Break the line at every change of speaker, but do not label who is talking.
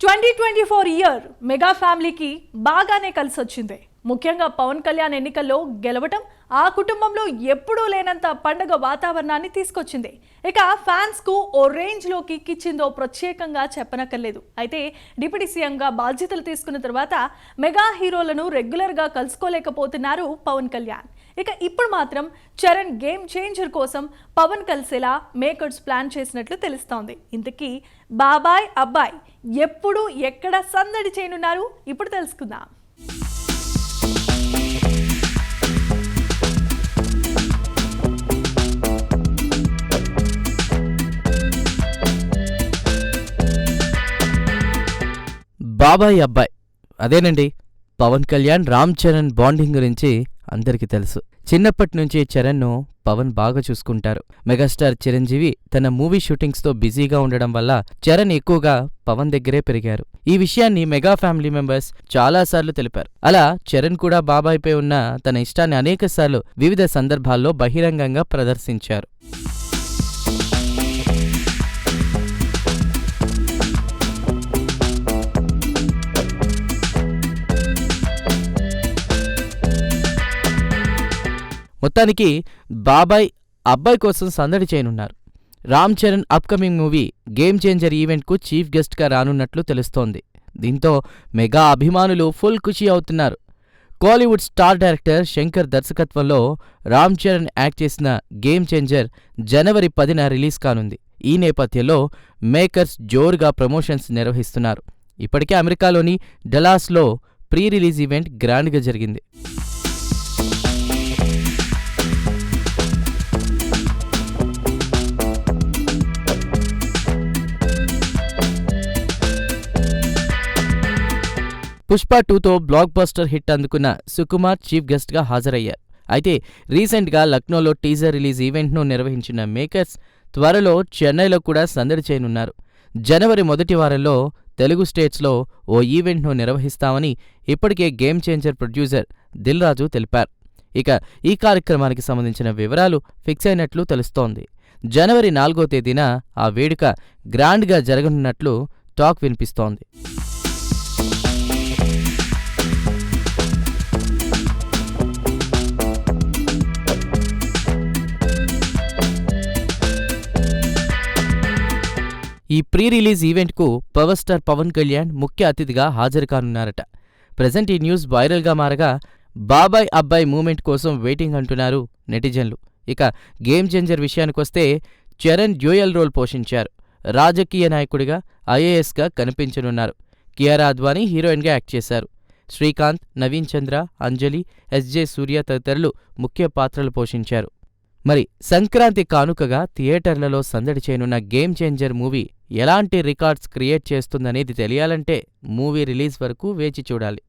2024 year mega ఫ్యామిలీకి బాగానే కలిసొచ్చింది. ముఖ్యంగా పవన్ కళ్యాణ్ ఎన్నికల్లో గెలవటం ఆ కుటుంబంలో ఎప్పుడూ లేనంత పండగ వాతావరణాన్ని తీసుకొచ్చింది. ఇక ఫ్యాన్స్ కు ఓ రేంజ్ లో కిక్కిచ్చిందో ప్రత్యేకంగా చెప్పనక్కర్లేదు. అయితే డిప్యూటీ సీఎంగా బాధ్యతలు తీసుకున్న తర్వాత మెగా హీరోలను రెగ్యులర్ గా కలుసుకోలేకపోతున్నారు పవన్ కళ్యాణ్. ఇక ఇప్పుడు మాత్రం చరణ్ గేమ్ చేంజర్ కోసం పవన్ కలిసేలా మేకర్స్ ప్లాన్ చేసినట్లు తెలుస్తోంది. ఇంతకీ బాబాయ్ అబ్బాయి ఎప్పుడు ఎక్కడ సందడి చేయనున్నారు ఇప్పుడు తెలుసుకుందాం.
బాబాయ్ అబ్బాయి అదేనండి. పవన్ కళ్యాణ్ రామ్ చరణ్ బాండింగ్ గురించి అందరికీ తెలుసు. చిన్నప్పటి నుంచి చరణ్ను పవన్ బాగా చూసుకుంటారు. మెగాస్టార్ చిరంజీవి తన మూవీ షూటింగ్స్తో బిజీగా ఉండడం వల్ల చరణ్ ఎక్కువగా పవన్ దగ్గరే పెరిగారు. ఈ విషయాన్ని మెగా ఫ్యామిలీ మెంబర్స్ చాలాసార్లు తెలిపారు. అలా చరణ్ కూడా బాబాయ్పై ఉన్న తన ఇష్టాన్ని అనేకసార్లు వివిధ సందర్భాల్లో బహిరంగంగా ప్రదర్శించారు. మొత్తానికి బాబాయ్ అబ్బాయి కోసం సందడి చేయనున్నారు. Ram Charan upcoming movie Game Changer ఈవెంట్కు చీఫ్ గెస్ట్గా రానున్నట్లు తెలుస్తోంది. దీంతో మెగా అభిమానులు ఫుల్ ఖుషీ అవుతున్నారు. కోలీవుడ్ స్టార్ డైరెక్టర్ శంకర్ దర్శకత్వంలో రామ్ చరణ్ యాక్ట్ చేసిన గేమ్ చేంజర్ జనవరి 10న రిలీజ్ కానుంది. ఈ నేపథ్యంలో మేకర్స్ జోరుగా ప్రమోషన్స్ నిర్వహిస్తున్నారు. ఇప్పటికే అమెరికాలోని డలాస్లో ప్రీ రిలీజ్ ఈవెంట్ గ్రాండ్గా జరిగింది. పుష్ప 2తో బ్లాక్ బస్టర్ హిట్ అందుకున్న సుకుమార్ చీఫ్ గెస్ట్గా హాజరయ్యారు. అయితే రీసెంట్గా లక్నోలో టీజర్ రిలీజ్ ఈవెంట్ను నిర్వహించిన మేకర్స్ త్వరలో చెన్నైలో కూడా సందడి చేయనున్నారు. జనవరి మొదటి వారంలో తెలుగు స్టేట్స్లో ఓ ఈవెంట్ను నిర్వహిస్తామని ఇప్పటికే game changer producer Dil Raju తెలిపారు. ఇక ఈ కార్యక్రమానికి సంబంధించిన వివరాలు ఫిక్స్ అయినట్లు తెలుస్తోంది. జనవరి 4వ తేదీన ఆ వేడుక గ్రాండ్గా జరగనున్నట్లు టాక్ వినిపిస్తోంది. ఈ ప్రీ రిలీజ్ ఈవెంట్కు పవర్ స్టార్ పవన్ కళ్యాణ్ ముఖ్య అతిథిగా హాజరు కానున్నారట. ప్రజెంట్ ఈ న్యూస్ వైరల్గా మారగా బాబాయ్ అబ్బాయి మూమెంట్ కోసం వెయిటింగ్ అంటున్నారు నెటిజన్లు. ఇక గేమ్ చేంజర్ విషయానికొస్తే చరణ్ డ్యూయల్ రోల్ పోషించారు. రాజకీయ నాయకుడిగా ఐఏఎస్గా కనిపించనున్నారు. కియారా అద్వానీ హీరోయిన్గా యాక్ట్ చేశారు. శ్రీకాంత్, నవీన్ చంద్ర, అంజలి, ఎస్జే సూర్య తదితరులు ముఖ్య పాత్రలు పోషించారు. మరి సంక్రాంతి కానుకగా థియేటర్లలో సందడి చేయనున్న గేమ్ చేంజర్ మూవీ ఎలాంటి రికార్డ్స్ క్రియేట్ చేస్తుందనేది తెలియాలంటే మూవీ రిలీజ్ వరకు వేచి చూడాలి.